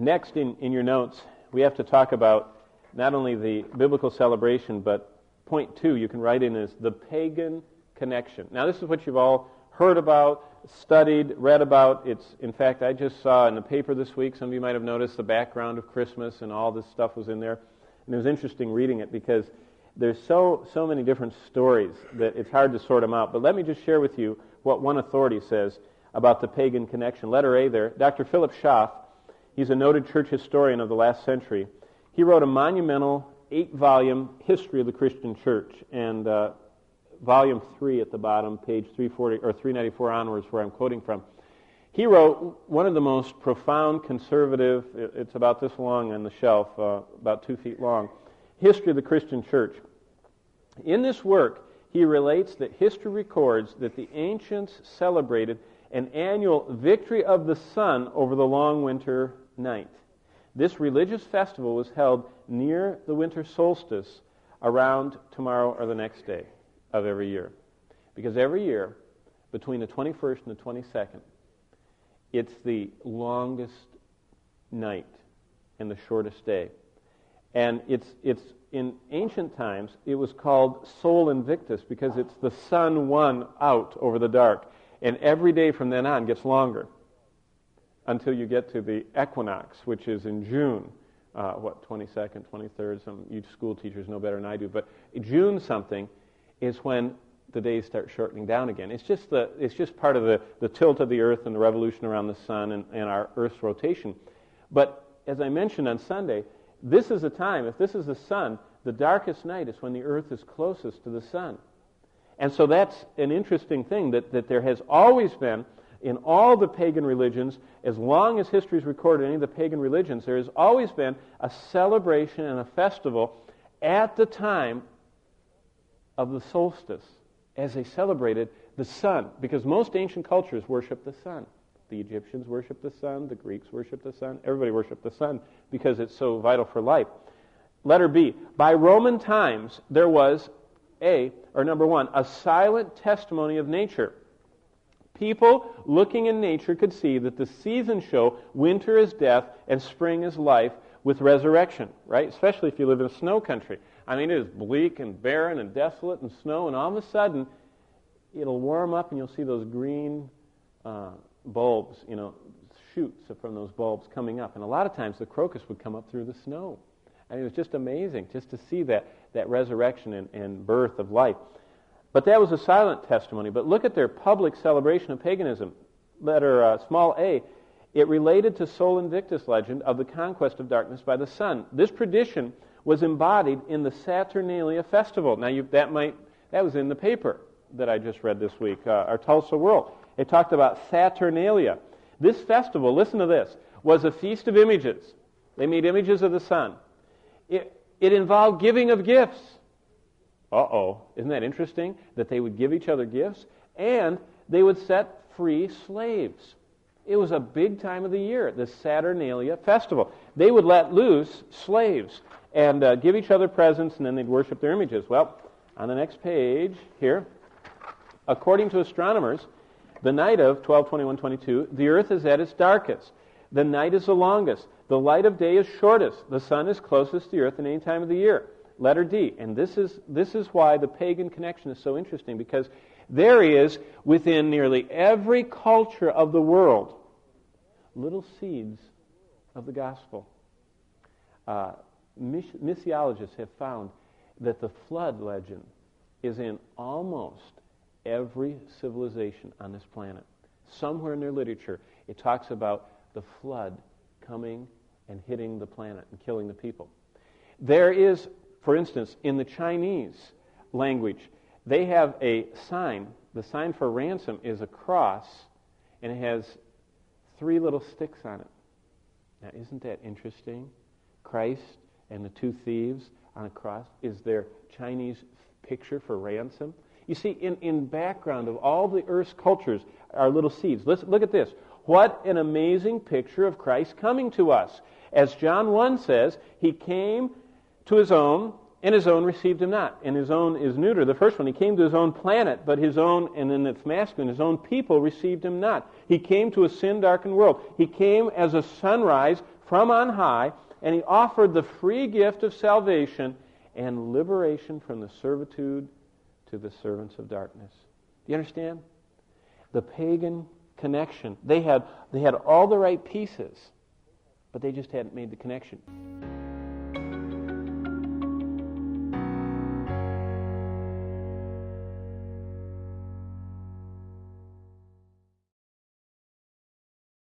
Next, in your notes, we have to talk about not only the biblical celebration, but point 2 you can write in is the pagan connection. Now, this is what you've all heard about, studied, read about. In fact, I just saw in the paper this week, some of you might have noticed the background of Christmas and all this stuff was in there. And it was interesting reading it because there's so many different stories that it's hard to sort them out. But let me just share with you what one authority says about the pagan connection. Letter A there, Dr. Philip Schaff, he's a noted church historian of the last century. He wrote a monumental 8-volume history of the Christian church, and volume 3 at the bottom, page 340 or 394 onwards, where I'm quoting from. He wrote one of the most profound conservative, it's about this long on the shelf, about 2 feet long, history of the Christian church. In this work, he relates that history records that the ancients celebrated an annual victory of the sun over the long winter night. This religious festival was held near the winter solstice around tomorrow or the next day of every year. Because every year, between the 21st and the 22nd, it's the longest night and the shortest day. And it's in ancient times, it was called Sol Invictus because it's the sun won out over the dark. And every day from then on gets longer until you get to the equinox, which is in June. 22nd, 23rd, some you school teachers know better than I do. But June something is when the days start shortening down again. It's just part of the tilt of the earth and the revolution around the sun and our Earth's rotation. But as I mentioned on Sunday, this is the time, if this is the sun, the darkest night is when the earth is closest to the sun. And so that's an interesting thing that there has always been in all the pagan religions, as long as history is recorded in any of the pagan religions, there has always been a celebration and a festival at the time of the solstice, as they celebrated the sun, because most ancient cultures worship the sun. The Egyptians worship the sun, the Greeks worship the sun, everybody worshiped the sun because it's so vital for life. Letter B, by Roman times there was number 1, a silent testimony of nature. People looking in nature could see that the seasons show winter is death and spring is life with resurrection, right? Especially if you live in a snow country. I mean, it is bleak and barren and desolate and snow, and all of a sudden it'll warm up and you'll see those green bulbs, shoots from those bulbs coming up. And a lot of times the crocus would come up through the snow. I mean, it was just amazing just to see that resurrection and birth of life. But that was a silent testimony. But look at their public celebration of paganism. Letter small a, it related to Sol Invictus legend of the conquest of darkness by the sun. This tradition was embodied in the Saturnalia festival. Now, that was in the paper that I just read this week, our Tulsa World. It talked about Saturnalia. This festival, listen to this, was a feast of images. They made images of the sun. It involved giving of gifts. Isn't that interesting? That they would give each other gifts, and they would set free slaves. It was a big time of the year, the Saturnalia festival. They would let loose slaves and give each other presents, and then they'd worship their images. Well, on the next page here, according to astronomers, the night of 12/21/22, the earth is at its darkest. The night is the longest. The light of day is shortest. The sun is closest to the earth in any time of the year. Letter D, and this is why the pagan connection is so interesting, because there is, within nearly every culture of the world, little seeds of the gospel. Missiologists have found that the flood legend is in almost every civilization on this planet. Somewhere in their literature, it talks about the flood coming and hitting the planet and killing the people. There is, for instance, in the Chinese language, they have a sign. The sign for ransom is a cross, and it has 3 little sticks on it. Now, isn't that interesting? Christ and the 2 thieves on a cross is their Chinese picture for ransom. You see, in background of all the earth's cultures are little seeds. Look at this. What an amazing picture of Christ coming to us. As John 1 says, he came to his own, and his own received him not. And his own is neuter. The first one, he came to his own planet, but his own, and then it's masculine, his own people received him not. He came to a sin-darkened world. He came as a sunrise from on high, and he offered the free gift of salvation and liberation from the servitude to the servants of darkness. Do you understand? The pagan connection. They had all the right pieces, but they just hadn't made the connection.